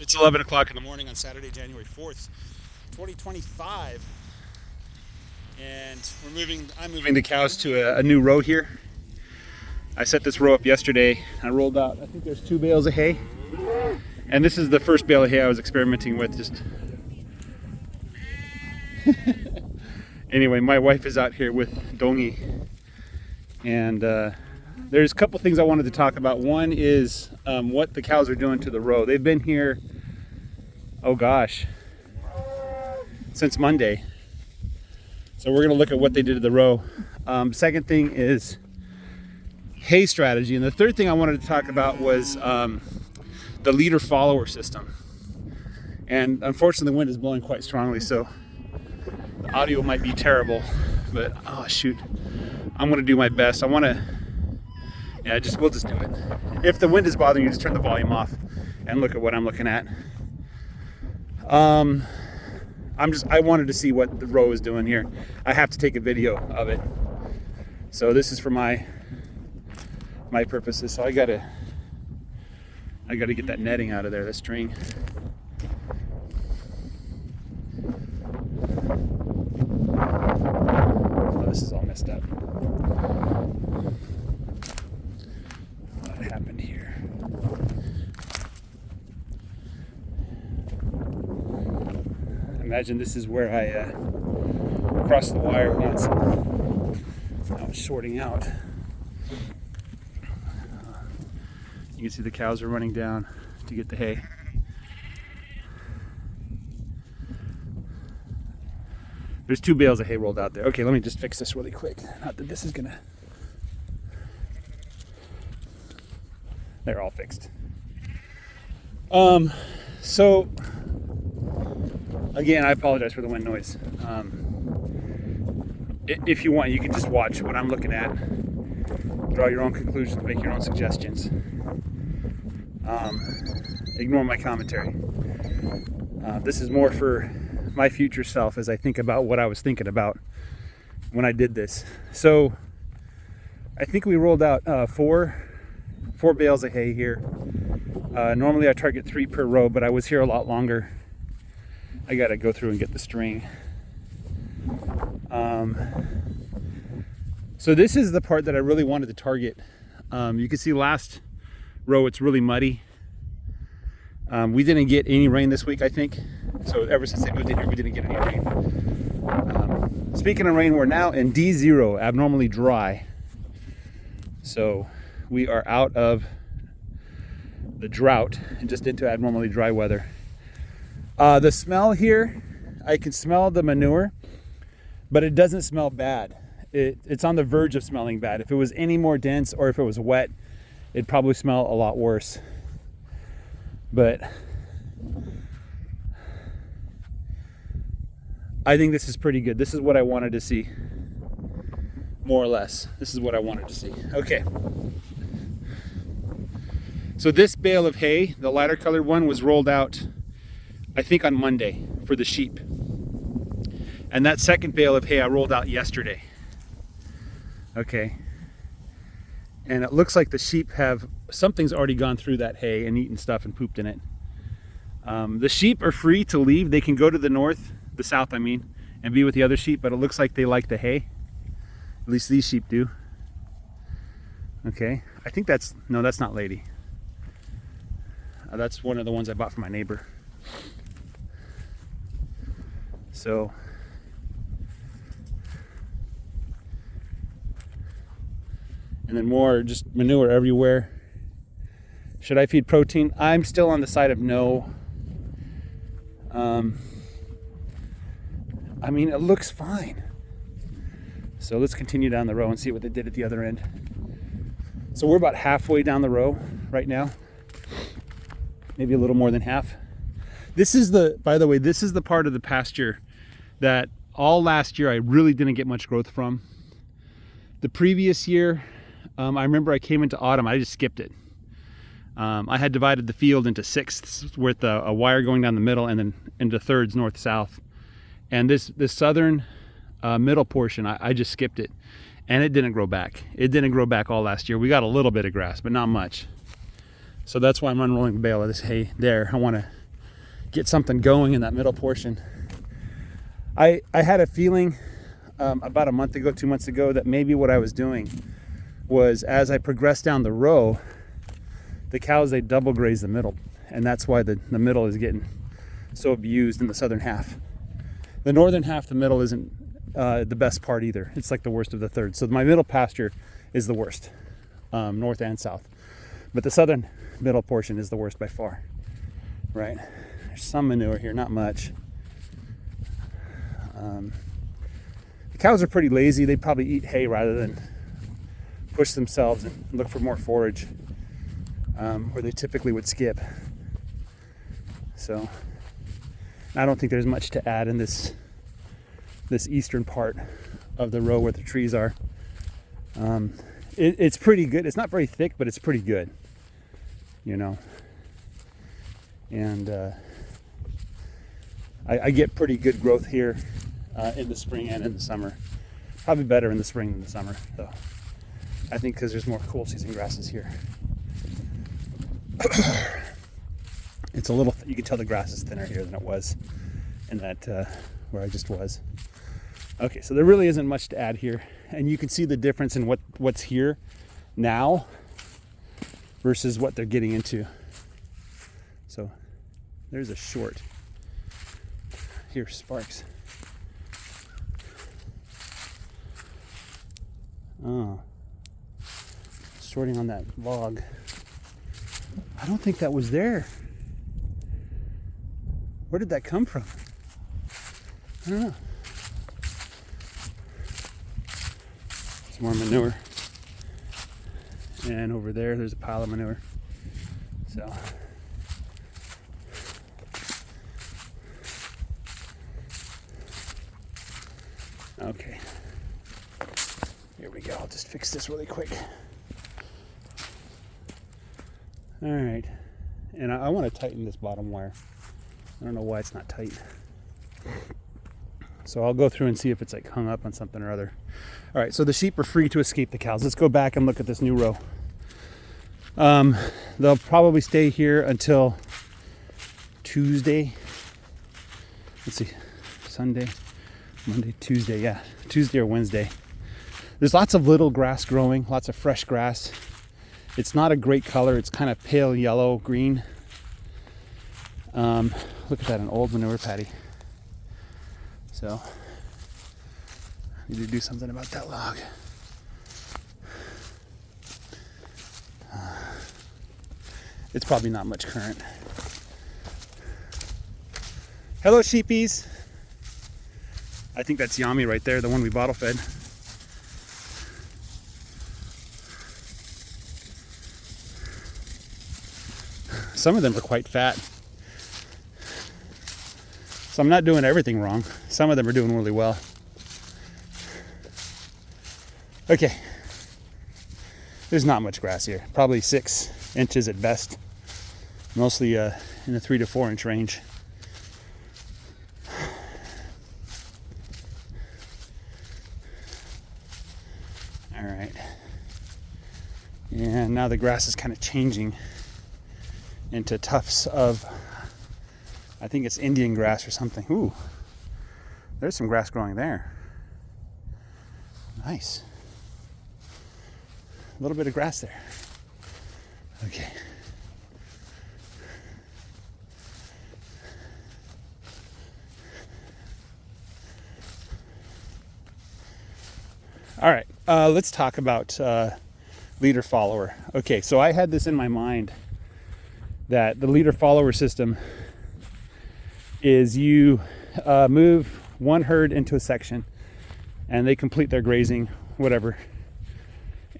It's 11 o'clock in the morning on Saturday, January 4th, 2025. And I'm moving the cows to a new row here. I set this row up yesterday. I rolled out, I think there's 2 bales of hay. And this is the first bale of hay I was experimenting with. Just anyway, my wife is out here with Dongi. And there's a couple things I wanted to talk about. One is what the cows are doing to the row. They've been here, oh gosh, since Monday. So we're gonna look at what they did to the row. Second thing is hay strategy. And the third thing I wanted to talk about was the leader follower system. And unfortunately the wind is blowing quite strongly, so the audio might be terrible, but oh shoot, I'm gonna do my best. We'll just do it. If the wind is bothering you, just turn the volume off and look at what I'm looking at. I wanted to see what the row is doing here. I have to take a video of it. So this is for my purposes. So I gotta get that netting out of there, the string. Oh, this is all messed up. What happened here? Imagine this is where I crossed the wire once. I was shorting out. You can see the cows are running down to get the hay. There's 2 bales of hay rolled out there. Okay, let me just fix this really quick. Not that this is gonna... They're all fixed. So again, I apologize for the wind noise. If you want, you can just watch what I'm looking at, draw your own conclusions, make your own suggestions. Ignore my commentary. This is more for my future self as I think about what I was thinking about when I did this. So I think we rolled out 4 bales of hay here. Normally I target 3 per row, but I was here a lot longer. I gotta go through and get the string. So this is the part that I really wanted to target. You can see last row it's really muddy. We didn't get any rain this week, I think. So ever since they moved in here, we didn't get any rain. Speaking of rain, we're now in D0, abnormally dry. So we are out of the drought and just into abnormally dry weather. The smell here, I can smell the manure, but it doesn't smell bad. It's on the verge of smelling bad. If it was any more dense or if it was wet, it'd probably smell a lot worse. But I think this is pretty good. This is what I wanted to see, more or less. This is what I wanted to see. Okay. So this bale of hay, the lighter colored one, was rolled out, I think, on Monday for the sheep. And that second bale of hay I rolled out yesterday. Okay. And it looks like the sheep something's already gone through that hay and eaten stuff and pooped in it. The sheep are free to leave. They can go to the north, the south I mean, and be with the other sheep, but it looks like they like the hay. At least these sheep do. Okay. I think that's not Lady. That's one of the ones I bought from my neighbor. So and then more just manure everywhere. Should I feed protein? I'm still on the side of no. I mean, it looks fine. So let's continue down the row and see what they did at the other end. So we're about halfway down the row right now. Maybe a little more than half. By the way, this is the part of the pasture that all last year I really didn't get much growth from. The previous year, I remember I came into autumn, I just skipped it. I had divided the field into 6ths with a wire going down the middle and then into 3rds north-south. And this southern middle portion, I just skipped it. And it didn't grow back. It didn't grow back all last year. We got a little bit of grass, but not much. So that's why I'm unrolling the bale of this hay there. I want to get something going in that middle portion. I had a feeling about a month ago, 2 months ago, that maybe what I was doing was, as I progressed down the row, the cows, they double graze the middle, and that's why the middle is getting so abused in the southern half. The northern half, the middle isn't the best part either. It's like the worst of the third. So my middle pasture is the worst, north and south, but the southern middle portion is the worst by far, right? There's some manure here, not much. The cows are pretty lazy. They probably eat hay rather than push themselves and look for more forage, where they typically would skip. So I don't think there's much to add in this eastern part of the row where the trees are. It's pretty good. It's not very thick, but it's pretty good, you know. And I get pretty good growth here in the spring and in the summer. Probably better in the spring than the summer, though. I think because there's more cool season grasses here. It's a little, you can tell the grass is thinner here than it was in that where I just was. Okay, so there really isn't much to add here, and you can see the difference in what's here now versus what they're getting into. So there's a short. Here, Sparks. Oh, sorting on that log. I don't think that was there. Where did that come from? I don't know. Some more manure. And over there's a pile of manure. So. Okay. Here we go. I'll just fix this really quick. All right. And I want to tighten this bottom wire. I don't know why it's not tight. So I'll go through and see if it's like hung up on something or other. All right, so the sheep are free to escape the cows. Let's go back and look at this new row. They'll probably stay here until Tuesday. Let's see, Sunday, Monday, Tuesday, yeah, Tuesday or Wednesday. There's lots of little grass growing, lots of fresh grass. It's not a great color. It's kind of pale yellow, green. Look at that, an old manure patty. So, I need to do something about that log. It's probably not much current. Hello, sheepies. I think that's Yami right there, the one we bottle fed. Some of them are quite fat. So I'm not doing everything wrong. Some of them are doing really well. Okay. There's not much grass here. Probably 6 inches at best. Mostly in the 3 to 4 inch range. All right. And now the grass is kind of changing into tufts of, I think it's Indian grass or something. Ooh, there's some grass growing there. Nice. A little bit of grass there. Okay. All right, let's talk about leader follower. Okay, so I had this in my mind that the leader follower system is you move one herd into a section and they complete their grazing, whatever.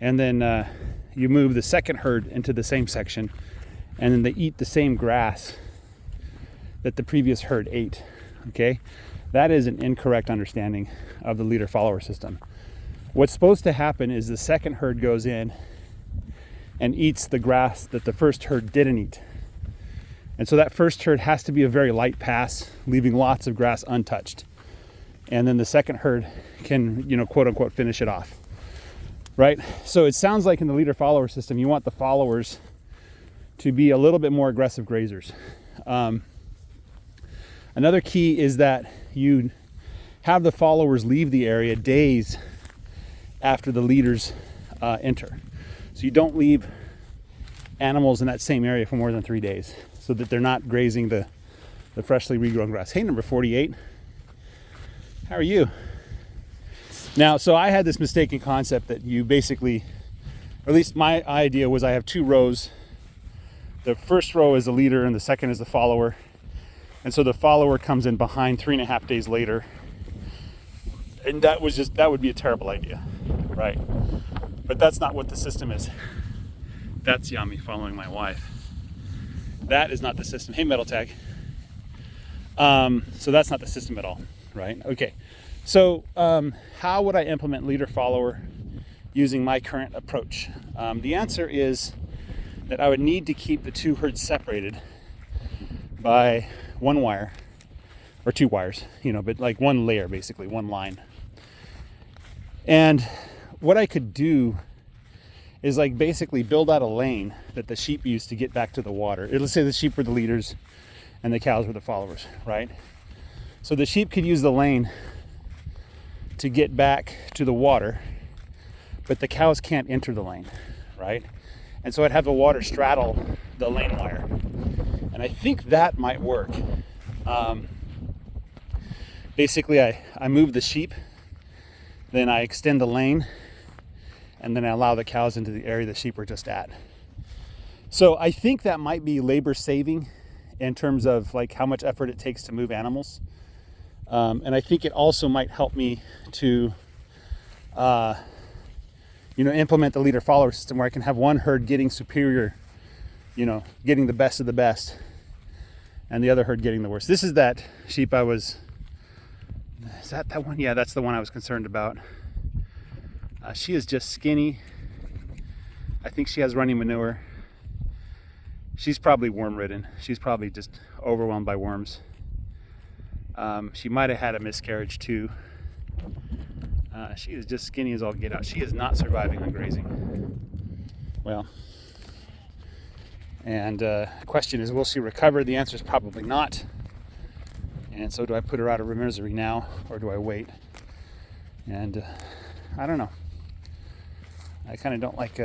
And then you move the second herd into the same section and then they eat the same grass that the previous herd ate, okay? That is an incorrect understanding of the leader follower system. What's supposed to happen is the second herd goes in and eats the grass that the first herd didn't eat. And so that first herd has to be a very light pass, leaving lots of grass untouched. And then the second herd can, quote unquote, finish it off, right? So it sounds like in the leader follower system, you want the followers to be a little bit more aggressive grazers. Another key is that you have the followers leave the area days after the leaders enter. So you don't leave animals in that same area for more than 3 days so that they're not grazing the freshly regrown grass. Hey, number 48, how are you? Now, so I had this mistaken concept that you basically, or at least my idea was, I have 2 rows. The first row is the leader and the second is the follower. And so the follower comes in behind 3.5 days later. And that would be a terrible idea, right? But that's not what the system is. That's Yami following my wife. That is not the system. Hey, Metal Tag. So that's not the system at all, right? Okay. So how would I implement leader follower using my current approach? The answer is that I would need to keep the 2 herds separated by 1 wire, or 2 wires, but like 1 layer, basically 1 line. And what I could do is like basically build out a lane that the sheep use to get back to the water. Let's say the sheep were the leaders and the cows were the followers, right? So the sheep could use the lane to get back to the water, but the cows can't enter the lane, right? And so I'd have the water straddle the lane wire. And I think that might work. Basically, I move the sheep, then I extend the lane, and then I allow the cows into the area the sheep were just at. So I think that might be labor saving in terms of like how much effort it takes to move animals. And I think it also might help me to implement the leader follower system where I can have one herd getting superior, getting the best of the best, and the other herd getting the worst. This is that sheep is that one? Yeah, that's the one I was concerned about. She is just skinny. I think she has runny manure. She's probably worm ridden. She's probably just overwhelmed by worms. She might have had a miscarriage too. She is just skinny as all get out. She is not surviving on grazing. Well, and the question is, will she recover? The answer is probably not. And so do I put her out of misery now, or do I wait? And I don't know. I kind of don't like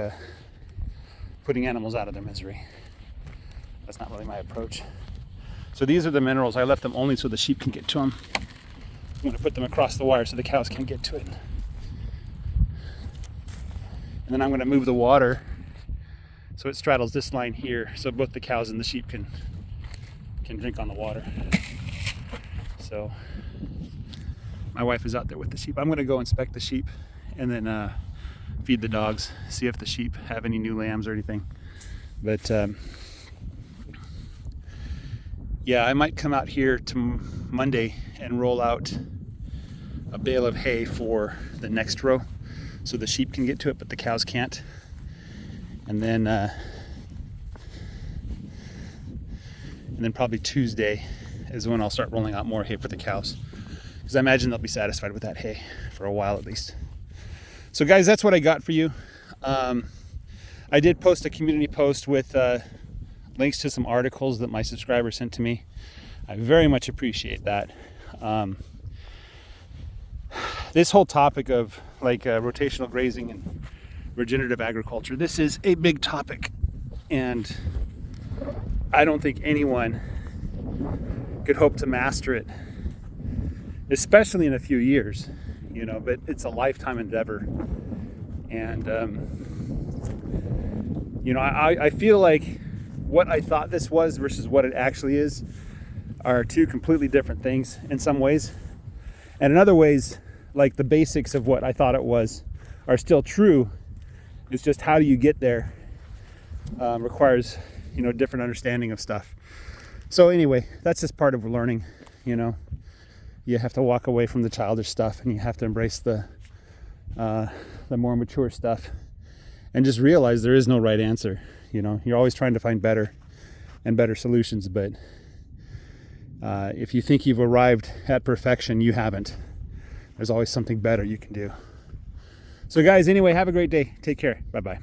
putting animals out of their misery. That's not really my approach. So these are the minerals. I left them only so the sheep can get to them. I'm going to put them across the wire so the cows can't get to it. And then I'm going to move the water so it straddles this line here, so both the cows and the sheep can drink on the water. So my wife is out there with the sheep. I'm going to go inspect the sheep and then feed the dogs, see if the sheep have any new lambs or anything. But yeah, I might come out here to Monday and roll out a bale of hay for the next row so the sheep can get to it, but the cows can't. And then probably Tuesday is when I'll start rolling out more hay for the cows, because I imagine they'll be satisfied with that hay for a while at least. So guys, that's what I got for you. I did post a community post with links to some articles that my subscribers sent to me. I very much appreciate that. This whole topic of rotational grazing and regenerative agriculture, this is a big topic, and I don't think anyone could hope to master it, especially in a few years, but it's a lifetime endeavor. And I feel like what I thought this was versus what it actually is are 2 completely different things in some ways. And in other ways, like the basics of what I thought it was are still true. It's just how do you get there requires, different understanding of stuff. So anyway, that's just part of learning. You have to walk away from the childish stuff and you have to embrace the more mature stuff and just realize there is no right answer. You're always trying to find better and better solutions, but if you think you've arrived at perfection, you haven't. There's always something better you can do. So guys, anyway, have a great day. Take care. Bye-bye.